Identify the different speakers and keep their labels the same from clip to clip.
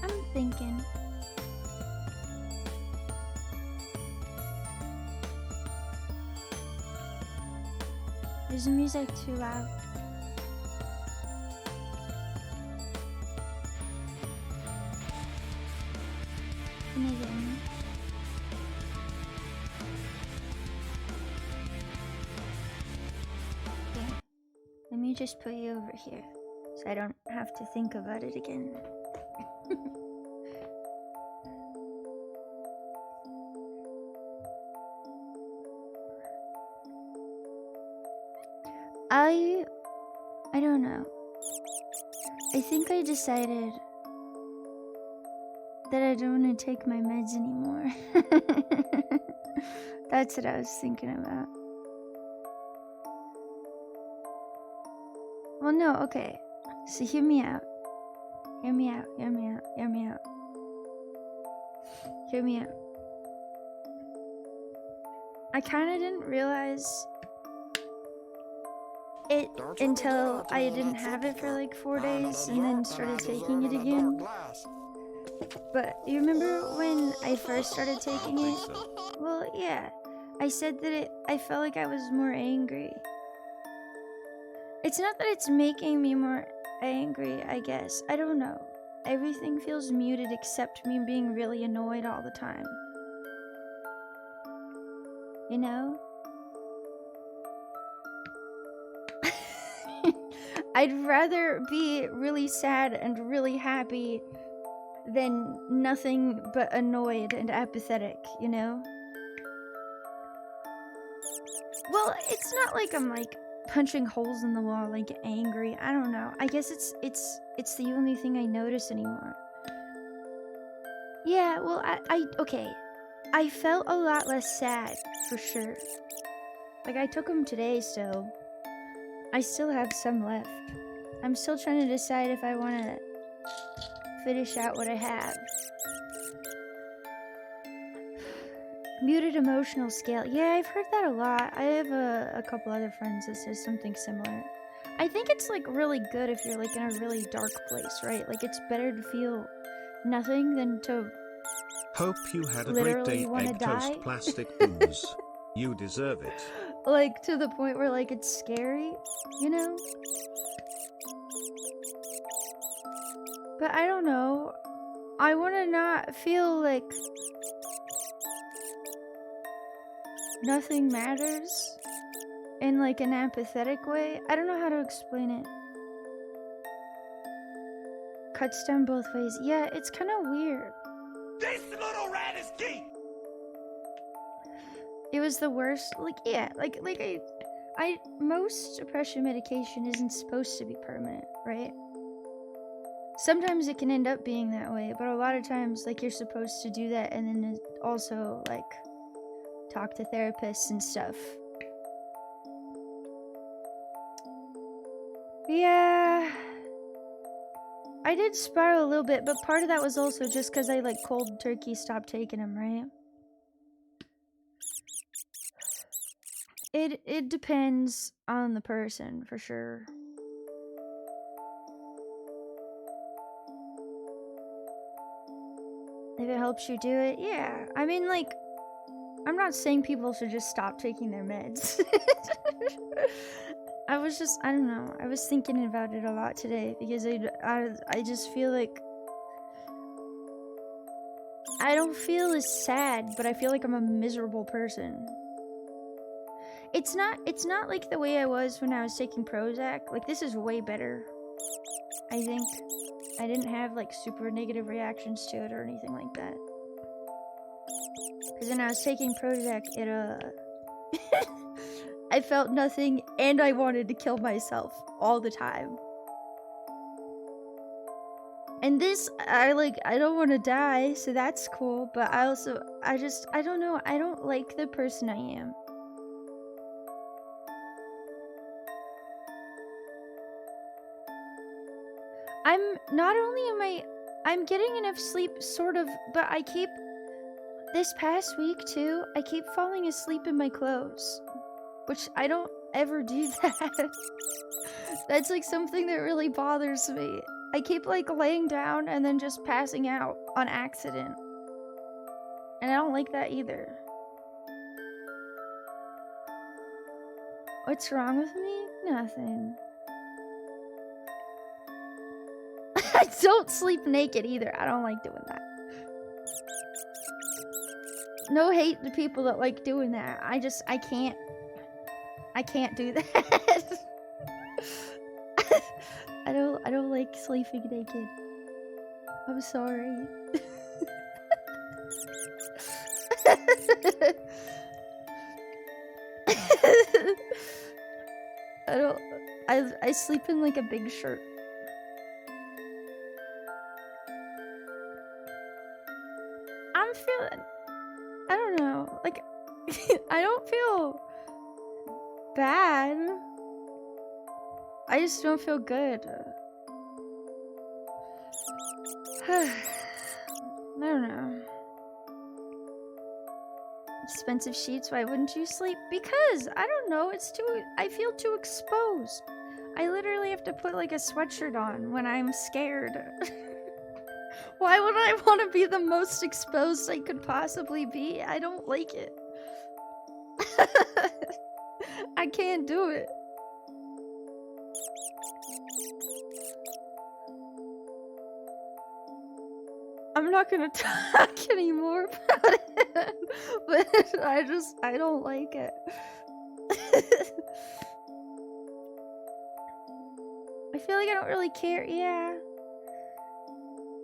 Speaker 1: I'm thinking. Is the music too loud? Can you hear me? Okay. Let me just put you over here so I don't have to think about it again. I don't know. I think I decided that I don't want to take my meds anymore. That's what I was thinking about. Well, no, okay. So hear me out. Hear me out. Hear me out. Hear me out. Hear me out. I kind of didn't realize it until I didn't have it for like 4 days and then started taking it again. But you remember when I first started taking it? Well, yeah. I said that I felt like I was more angry. It's not that it's making me more angry, I guess. I don't know. Everything feels muted except me being really annoyed all the time. You know? I'd rather be really sad and really happy than nothing but annoyed and apathetic, you know? Well, it's not like I'm like punching holes in the wall, like angry. I don't know. I guess it's the only thing I notice anymore. Yeah, well, okay. I felt a lot less sad, for sure. Like, I took them today, so I still have some left. I'm still trying to decide if I want to finish out what I have. Muted emotional scale. Yeah, I've heard that a lot. I have a couple other friends that says something similar. I think it's like really good if you're like in a really dark place, right? Like it's better to feel nothing than to
Speaker 2: Hope you had a great
Speaker 1: literally
Speaker 2: day,
Speaker 1: want to
Speaker 2: egg
Speaker 1: die.
Speaker 2: toast plastic booze. You deserve it.
Speaker 1: Like to the point where like it's scary, you know? But I don't know. I want to not feel like nothing matters in like an apathetic way. I don't know how to explain it. Cuts down both ways. Yeah, it's kind of weird.
Speaker 3: This little rat is geek.
Speaker 1: It was the worst. Like, yeah, like I most depression medication isn't supposed to be permanent, right? Sometimes it can end up being that way, but a lot of times, like, you're supposed to do that and then also, like, talk to therapists and stuff. Yeah, I did spiral a little bit, but part of that was also just because I, like, cold turkey stopped taking them, right? It depends on the person, for sure. If it helps you do it, yeah. I mean, like, I'm not saying people should just stop taking their meds. I don't know. I was thinking about it a lot today because I just feel like I don't feel as sad, but I feel like I'm a miserable person. It's not like the way I was when I was taking Prozac. Like, this is way better, I think. I didn't have, like, super negative reactions to it or anything like that. Because when I was taking Prozac, I felt nothing, and I wanted to kill myself all the time. And this, I don't want to die, so that's cool. But I don't know. I don't like the person I am. I'm getting enough sleep, sort of, but this past week too, I keep falling asleep in my clothes, which I don't ever do that. That's like something that really bothers me. I keep like laying down and then just passing out on accident. And I don't like that either. What's wrong with me? Nothing. I don't sleep naked either. I don't like doing that. No hate to people that like doing that. I can't do that. I don't like sleeping naked. I'm sorry. I sleep in like a big shirt. I'm feeling, I don't know, like, I don't feel bad. I just don't feel good. I don't know. Expensive sheets, why wouldn't you sleep? Because, I don't know, I feel too exposed. I literally have to put like a sweatshirt on when I'm scared. Why would I want to be the most exposed I could possibly be? I don't like it. I can't do it. I'm not gonna talk anymore about it, but I don't like it. I feel like I don't really care, yeah.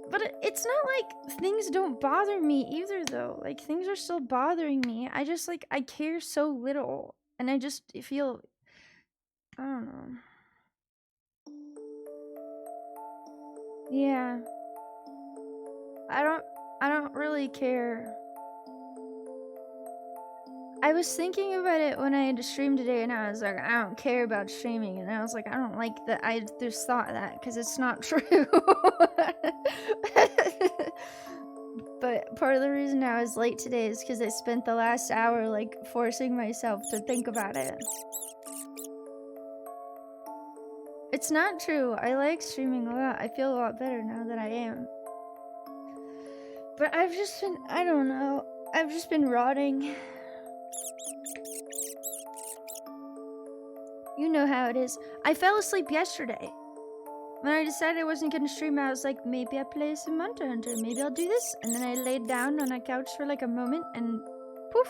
Speaker 1: But it's not like things don't bother me either, though. Like, things are still bothering me. I just, like, I care so little. And I just feel, I don't know. Yeah. I don't really care. I was thinking about it when I had to stream today, and I was like, I don't care about streaming. And I was like, I don't like that. I just thought that because it's not true. But part of the reason I was late today is because I spent the last hour like forcing myself to think about it. It's not true. I like streaming a lot. I feel a lot better now that I am. But I've just been, I don't know. I've just been rotting. You know how it is. I fell asleep yesterday. When I decided I wasn't gonna stream, I was like, maybe I'll play some Monster Hunter. Maybe I'll do this. And then I laid down on a couch for like a moment and poof.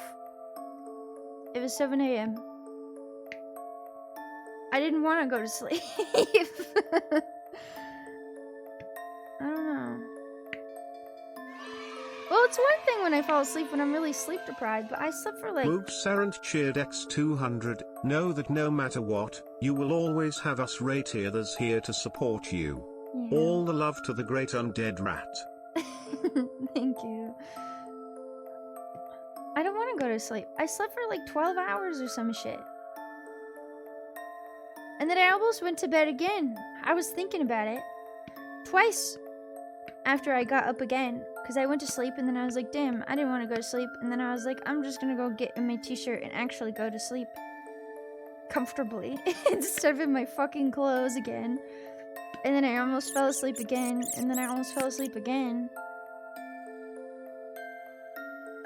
Speaker 1: It was 7 a.m. I didn't want to go to sleep. I don't know. Well, it's one thing when I fall asleep when I'm really sleep deprived, but I slept for like...
Speaker 2: Moog Sarant cheered X200, know that no matter what, you will always have us Rayteathers here to support you.
Speaker 1: Yeah.
Speaker 2: All the love to the great undead rat.
Speaker 1: Thank you. I don't want to go to sleep. I slept for like 12 hours or some shit. And then I almost went to bed again. I was thinking about it. Twice. After I got up again. Because I went to sleep and then I was like, damn, I didn't want to go to sleep. And then I was like, I'm just going to go get in my t-shirt and actually go to sleep. Comfortably. Instead of in my fucking clothes again. And then I almost fell asleep again. And then I almost fell asleep again.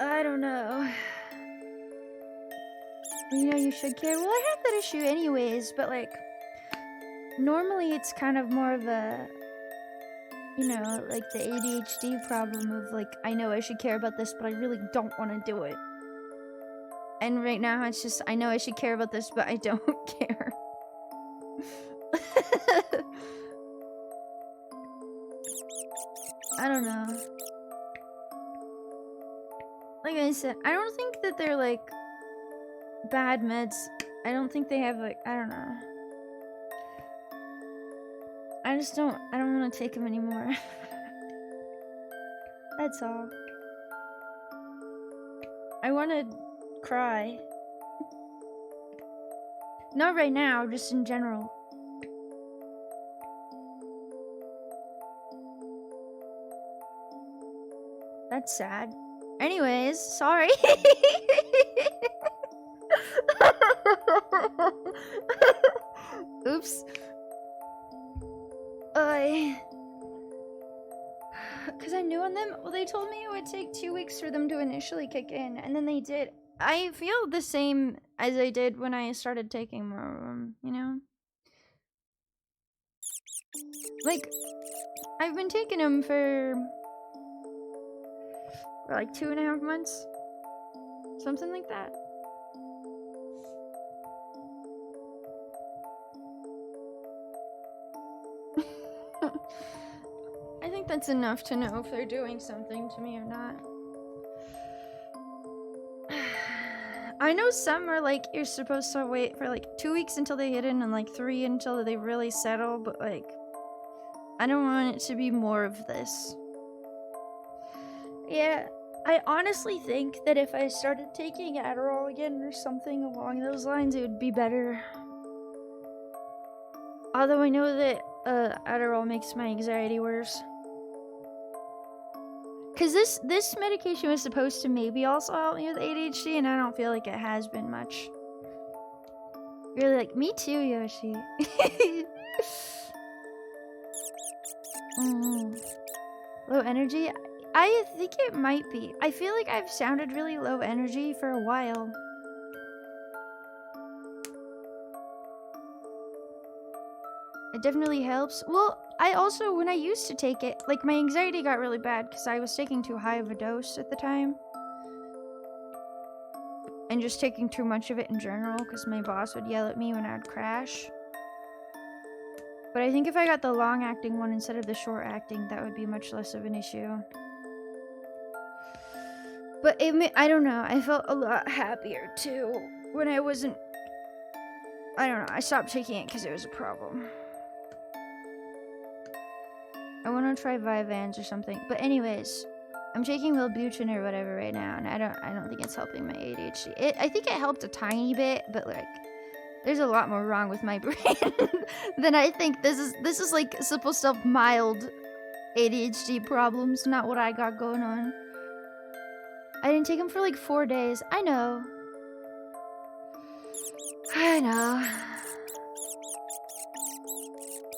Speaker 1: I don't know. You know, you should care. Well, I have that issue anyways, but like, normally it's kind of more of a, you know, like the ADHD problem of like, I know I should care about this, but I really don't want to do it. And right now it's just, I know I should care about this, but I don't care. I don't know. Like I said, I don't think that they're like bad meds. I don't think they have like, I don't know. I don't want to take them anymore. That's all. I want to cry. Not right now, just in general. That's sad. Anyways, sorry. Oops. Because I'm new on them. Well, they told me it would take 2 weeks for them to initially kick in, and then they did. I feel the same as I did when I started taking more of them, you know? Like, I've been taking them for like 2.5 months. Something like that. I think that's enough to know if they're doing something to me or not. I know some are like, you're supposed to wait for like 2 weeks until they hit in and like 3 until they really settle, but like, I don't want it to be more of this. Yeah, I honestly think that if I started taking Adderall again or something along those lines, it would be better. Although I know that Adderall makes my anxiety worse. Cause this medication was supposed to maybe also help me with ADHD, and I don't feel like it has been much. You're like, me too, Yoshi. Low energy? I think it might be. I feel like I've sounded really low energy for a while. It definitely helps. Well, I also, when I used to take it, like my anxiety got really bad because I was taking too high of a dose at the time. And just taking too much of it in general because my boss would yell at me when I would crash. But I think if I got the long-acting one instead of the short-acting, that would be much less of an issue. But I don't know, I felt a lot happier too when I wasn't, I don't know, I stopped taking it because it was a problem. I want to try Vyvanse or something. But anyways, I'm taking Wellbutrin or whatever right now, and I don't think it's helping my ADHD. I think it helped a tiny bit, but like, there's a lot more wrong with my brain than I think. This is like supposed to help mild ADHD problems, not what I got going on. I didn't take them for like 4 days. I know.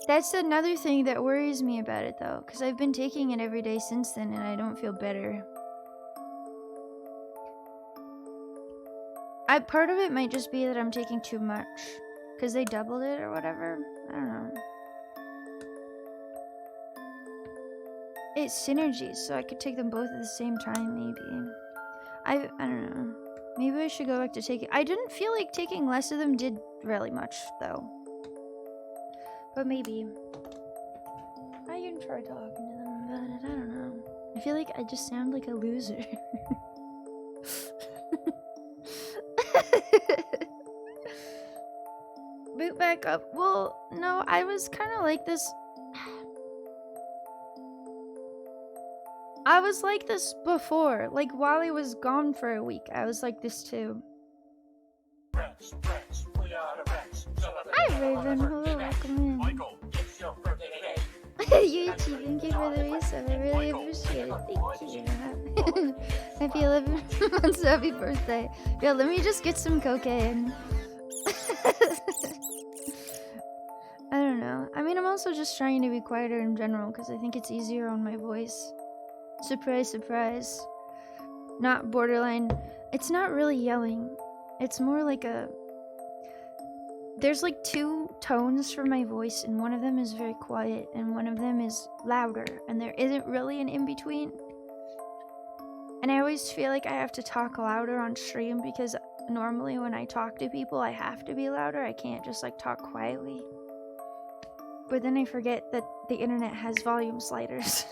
Speaker 1: That's another thing that worries me about it though, because I've been taking it every day since then and I don't feel better. Part of it might just be that I'm taking too much, because they doubled it or whatever. I don't know. It's synergies, so I could take them both at the same time, maybe. I don't know. Maybe I should go back to taking... I didn't feel like taking less of them did really much, though. But maybe. I can try talking to them about it, I don't know. I feel like I just sound like a loser. Boot back up. Well, no, I was kind of like this. I was like this before. Like, while I was gone for a week, I was like this too. Hi, Raven. Hello, welcome in. Yuichi, thank you for the resub. I really appreciate it. Thank you. Happy 11 months. Happy birthday. Yeah, let me just get some cocaine. I don't know. I mean, I'm also just trying to be quieter in general because I think it's easier on my voice. Surprise, surprise. Not borderline. It's not really yelling. It's more like a... There's like 2 tones for my voice, and one of them is very quiet, and one of them is louder, and there isn't really an in-between. And I always feel like I have to talk louder on stream because normally when I talk to people, I have to be louder. I can't just like talk quietly. But then I forget that the internet has volume sliders.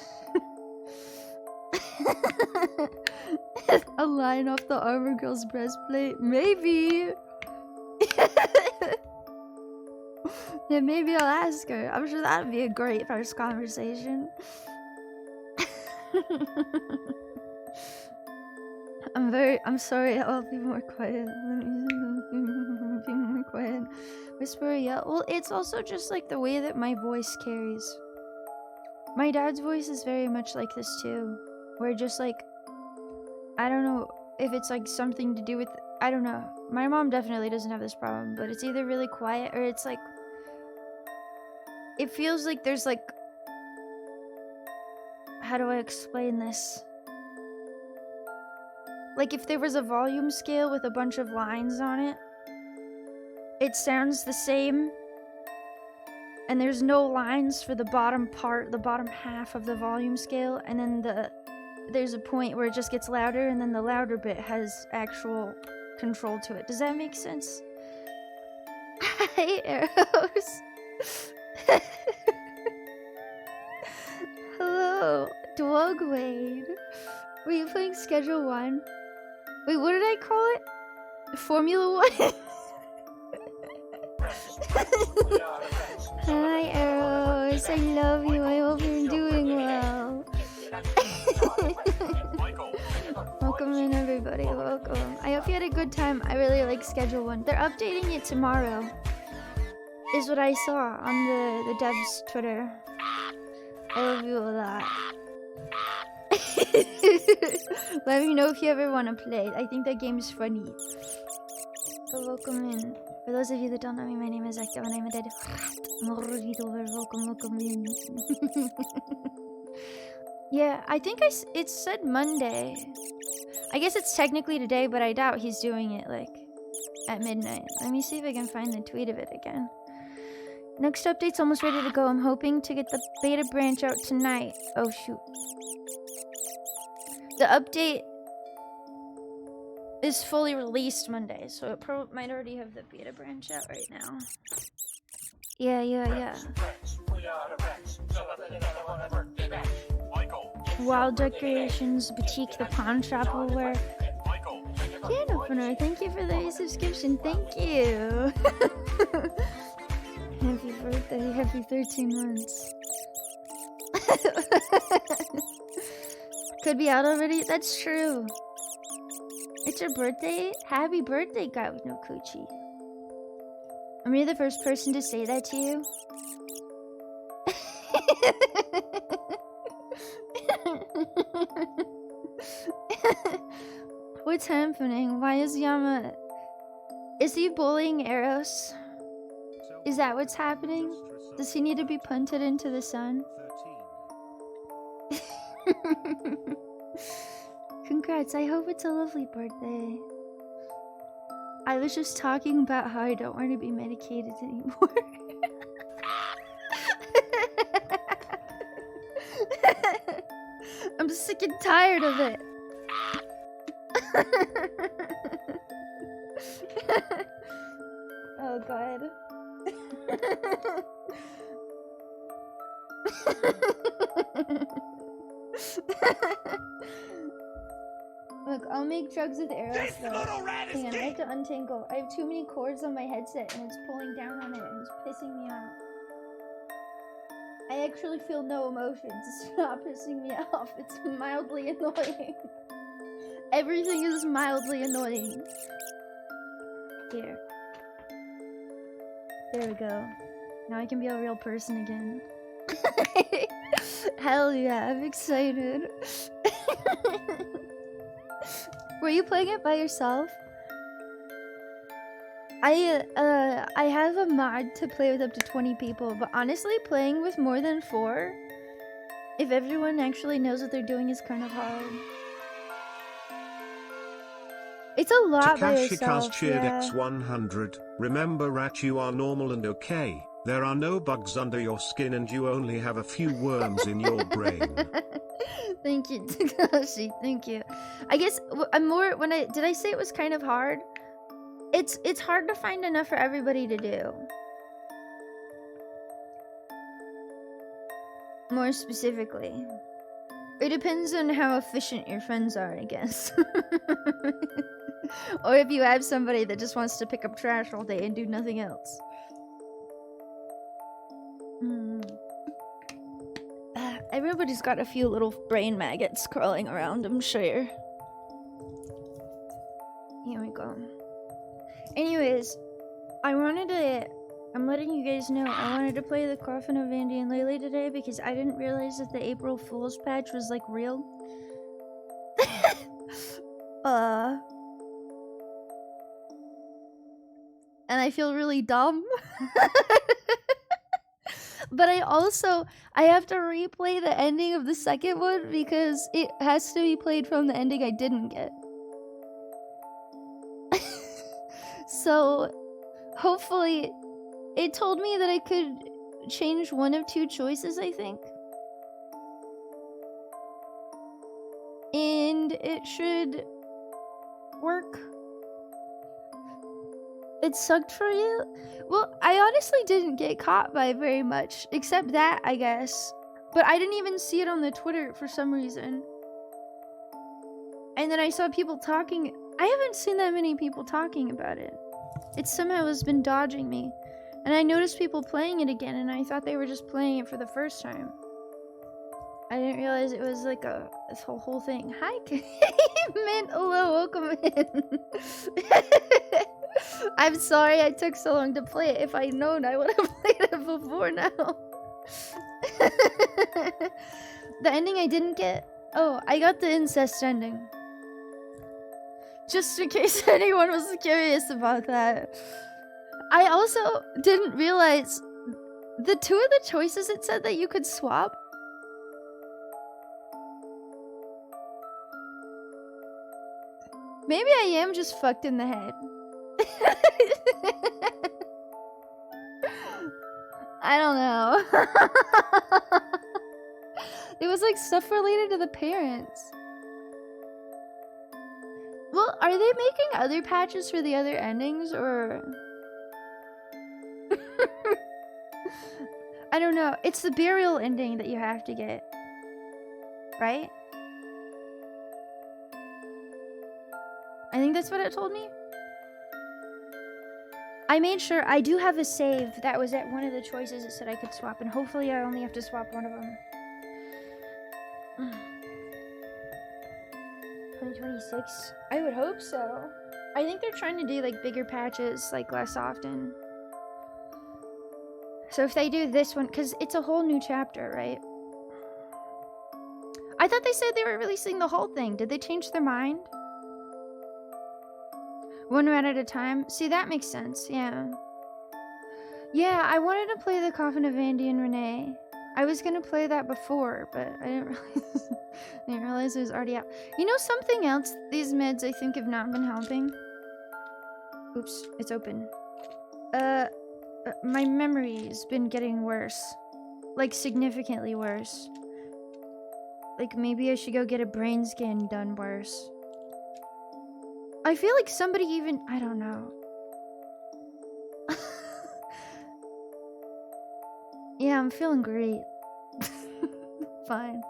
Speaker 1: A line off the armor girl's breastplate? Maybe. Yeah, maybe I'll ask her. I'm sure that'd be a great first conversation. I'm sorry, I'll be more quiet. Let me be more quiet. Whisper, yeah. Well, it's also just like the way that my voice carries. My dad's voice is very much like this too. Where just like, I don't know if it's like something to do with, I don't know. My mom definitely doesn't have this problem, but it's either really quiet or it's like, it feels like there's like, how do I explain this? Like if there was a volume scale with a bunch of lines on it, it sounds the same, and there's no lines for the bottom part, the bottom half of the volume scale, and then there's a point where it just gets louder, and then the louder bit has actual control to it. Does that make sense? Hi, Arrows. Hello, Dogwade. Were you playing Schedule 1? Wait, what did I call it? Formula 1? Hi, Arrows. I love you. I hope you're doing well. Welcome in, everybody. Welcome. I hope you had a good time. I really like Schedule 1. They're updating it tomorrow, is what I saw on the devs' Twitter. I love you a lot. Let me know if you ever want to play it. I think that game is funny. But welcome in. For those of you that don't know me, my name is Active and I'm a dead welcome in. Yeah, I think it said Monday. I guess it's technically today, but I doubt he's doing it like at midnight. Let me see if I can find the tweet of it again. Next update's almost ready to go. I'm hoping to get the beta branch out tonight. Oh shoot. The update is fully released Monday, so it might already have the beta branch out right now. Yeah. Wild Decorations Boutique, the pawn shop will work. Can opener, thank you for the subscription. Thank you. Happy birthday, happy 13 months. Could be out already? That's true. It's your birthday? Happy birthday, guy with no coochie. Am I the first person to say that to you? What's happening? Why is Yama... Is he bullying Eros? Is that what's happening? Does he need to be punted into the sun? Congrats, I hope it's a lovely birthday. I was just talking about how I don't want to be medicated anymore. I'm sick and tired of it. Oh god. Look, I'll make drugs with arrows though. Hang on, I have to untangle. I have too many cords on my headset and it's pulling down on it and it's pissing me off. I actually feel no emotions. It's not pissing me off. It's mildly annoying. Everything is mildly annoying. Here. There we go. Now I can be a real person again. Hell yeah, I'm excited. Were you playing it by yourself? I have a mod to play with up to 20 people, but honestly, playing with more than 4, if everyone actually knows what they're doing, is kind of hard. It's a lot by yourself,
Speaker 2: cheered
Speaker 1: yeah.
Speaker 2: X100. Remember, Rat, you are normal and okay. There are no bugs under your skin and you only have a few worms in your brain.
Speaker 1: Thank you, Takashi. Thank you. I guess I'm more did I say it was kind of hard? It's hard to find enough for everybody to do. More specifically, it depends on how efficient your friends are, I guess. Or if you have somebody that just wants to pick up trash all day and do nothing else. Everybody's got a few little brain maggots crawling around, I'm sure. Here we go. Anyways, I'm letting you guys know, I wanted to play the Coffin of Andy and Leyley today because I didn't realize that the April Fool's patch was, like, real. And I feel really dumb. But I have to replay the ending of the second one because it has to be played from the ending I didn't get. So, hopefully, it told me that I could change one of two choices, I think. And it should work. It sucked for you? Well, I honestly didn't get caught by very much, except that, I guess. But I didn't even see it on the Twitter for some reason. And then I saw people talking. I haven't seen that many people talking about it. It somehow has been dodging me. And I noticed people playing it again, and I thought they were just playing it for the first time. I didn't realize it was like this whole thing. Hi, Mint. Hello, welcome in. I'm sorry I took so long to play it. If I'd known, I would have played it before now. The ending I didn't get? Oh, I got the incest ending. Just in case anyone was curious about that. I also didn't realize the two of the choices it said that you could swap. Maybe I am just fucked in the head. I don't know. It was like stuff related to the parents. Well, are they making other patches for the other endings, or... I don't know. It's the burial ending that you have to get. Right? I think that's what it told me. I made sure I do have a save that was at one of the choices it said I could swap, and hopefully I only have to swap one of them. 2026? I would hope so. I think they're trying to do like bigger patches like less often. So if they do this one, because it's a whole new chapter, right? I thought they said they were releasing the whole thing. Did they change their mind? One round at a time? See, that makes sense, yeah. Yeah, I wanted to play the Coffin of Andy and Renee. I was gonna play that before, but I didn't realize it was already out. You know something else these meds I think have not been helping? Oops, it's open. My memory's been getting worse. Like, significantly worse. Like, maybe I should go get a brain scan done worse. I feel like somebody even... I don't know. Yeah, I'm feeling great. Fine.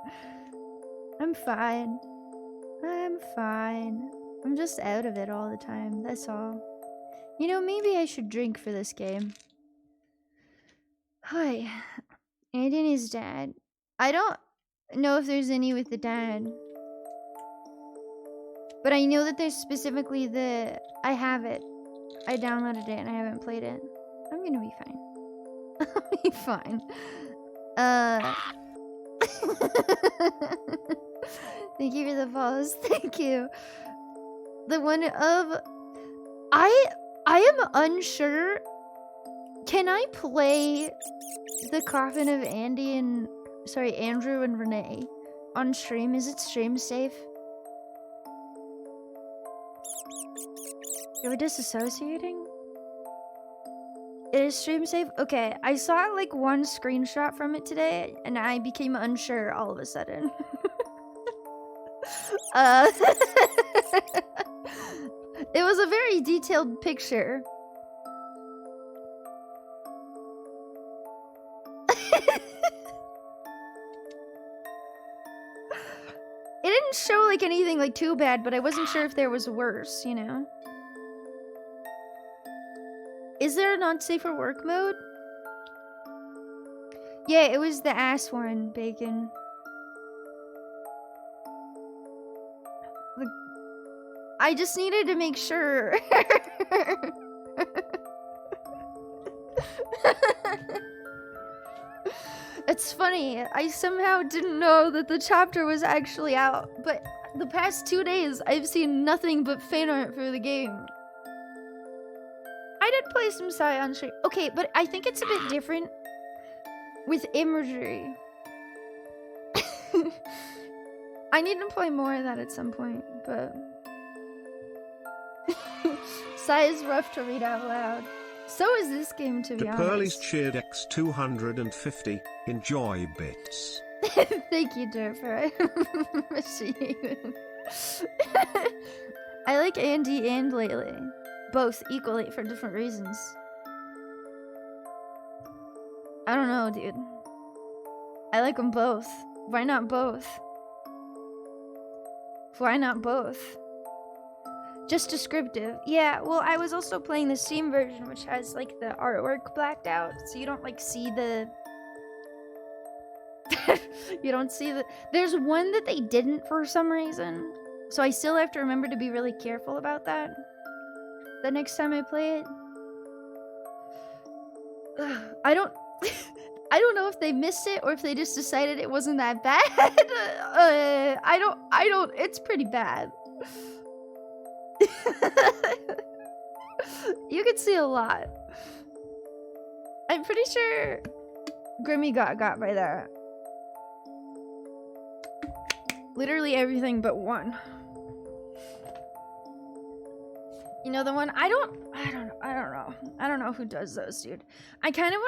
Speaker 1: I'm fine. I'm fine. I'm just out of it all the time, that's all. You know, maybe I should drink for this game. Hi. Andy and his dad. I don't know if there's any with the dad. But I know that there's specifically the... I have it. I downloaded it and I haven't played it. I'm gonna be fine. I'll be fine. Thank you for the follows. Thank you. The one of... I am unsure. Can I play the Coffin of Andy and... Sorry, Andrew and Renee on stream? Is it stream safe? You're disassociating? It is stream safe? Okay, I saw like one screenshot from it today and I became unsure all of a sudden. It was a very detailed picture. It didn't show like anything like too bad, but I wasn't sure if there was worse, you know? Is there a not safe for work mode? Yeah, it was the ass one, Bacon. Like, I just needed to make sure. It's funny, I somehow didn't know that the chapter was actually out, but the past 2 days I've seen nothing but fan art for the game. I did play some Psy on stream. Okay, but I think it's a bit different with imagery. I need to play more of that at some point, but Psy is rough to read out loud. So is this game, to be honest.
Speaker 2: Pearly's cheered X250. Enjoy bits.
Speaker 1: Thank you, Durfer. I appreciate it. I like Andy and Leyley. Both equally for different reasons. I don't know, dude. I like them both. Why not both? Why not both? Just descriptive. Yeah, well, I was also playing the Steam version, which has, like, the artwork blacked out, so you don't, like, see the... you don't see the... There's one that they didn't for some reason, so I still have to remember to be really careful about that the next time I play it. I don't... I don't know if they missed it or if they just decided it wasn't that bad. I don't... It's pretty bad. You can see a lot. I'm pretty sure Grimmy got by that. Literally everything but one. You know the one I don't know who does those, dude. I kind of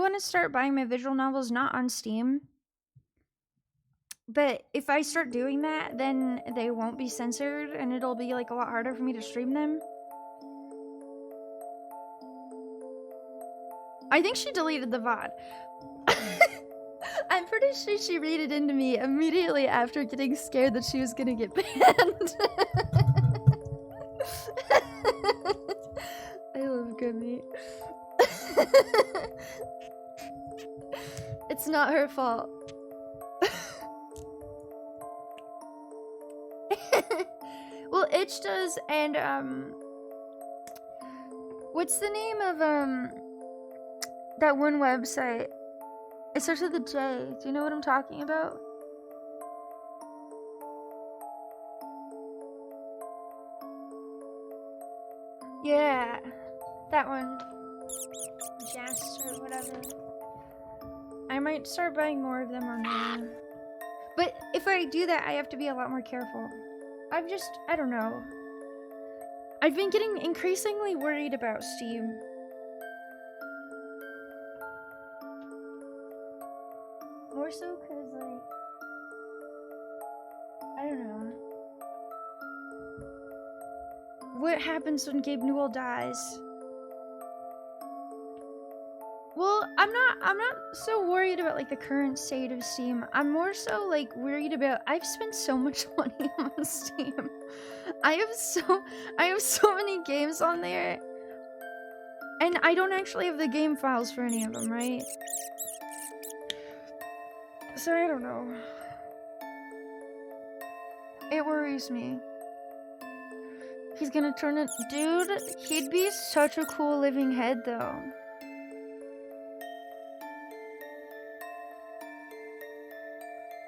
Speaker 1: want to start buying my visual novels not on Steam. But if I start doing that, then they won't be censored and it'll be like a lot harder for me to stream them. I think she deleted the VOD. I'm pretty sure she read it into me immediately after getting scared that she was gonna get banned. I love Grimmy. It's not her fault. Well, Itch does, and what's the name of that one website? It starts with a J. Do you know what I'm talking about? Yeah, that one. Jast or whatever. I might start buying more of them on there. But if I do that, I have to be a lot more careful. I don't know. I've been getting increasingly worried about Steam. More so because, like, I don't know. What happens when Gabe Newell dies? Well, I'm not so worried about, like, the current state of Steam. I'm more so, like, worried about... I've spent so much money on Steam. I have so many games on there. And I don't actually have the game files for any of them, right? So I don't know. It worries me. He's gonna turn it... Dude, he'd be such a cool living head, though.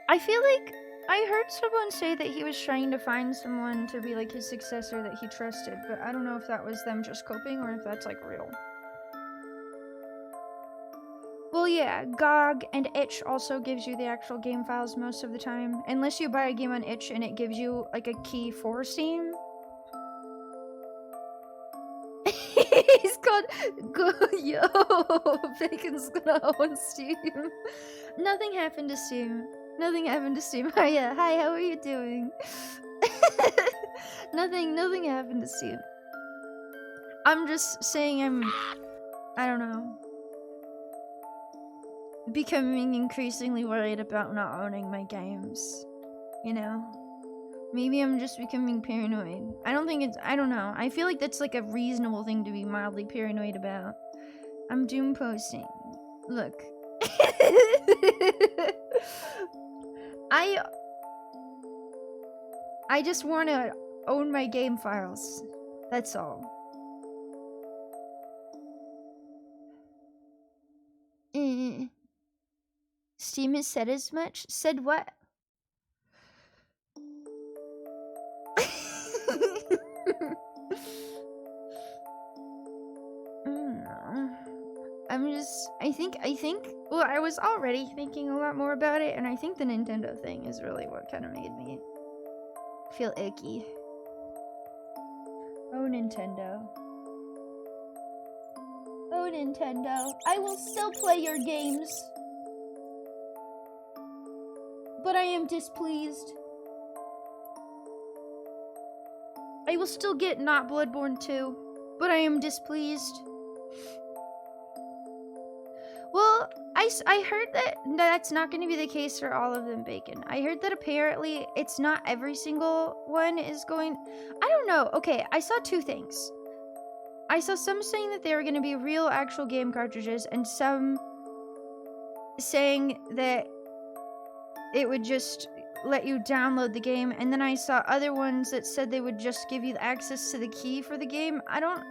Speaker 1: I feel like I heard someone say that he was trying to find someone to be like his successor that he trusted, but I don't know if that was them just coping or if that's like real. Well, yeah, GOG and Itch also gives you the actual game files most of the time, unless you buy a game on Itch and it gives you like a key for Steam. He's called Yo, Bacon's gonna own Steam. Nothing happened to Steam. Nothing happened to Steam. Hiya. Hi, how are you doing? Nothing happened to Steam. I'm just saying I don't know, becoming increasingly worried about not owning my games. You know? Maybe I'm just becoming paranoid. I don't know. I feel like that's like a reasonable thing to be mildly paranoid about. I'm doom posting. Look. I just want to own my game files. That's all. Steam has said as much? Said what? I think, well, I was already thinking a lot more about it, and I think the Nintendo thing is really what kind of made me feel icky. Oh, Nintendo. Oh, Nintendo. I will still play your games. But I am displeased. I will still get Not Bloodborne 2, but I am displeased. Well, I heard that that's not going to be the case for all of them, Bacon. I heard that apparently it's not every single one is going... I don't know. Okay, I saw two things. I saw some saying that they were going to be real actual game cartridges, and some saying that it would just let you download the game, and then I saw other ones that said they would just give you access to the key for the game. I don't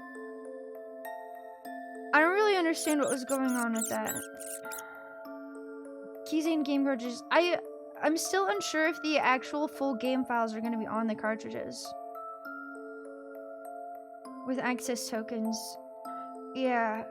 Speaker 1: really understand what was going on with that. Keys and game cartridges. I'm still unsure if the actual full game files are going to be on the cartridges with access tokens. Yeah.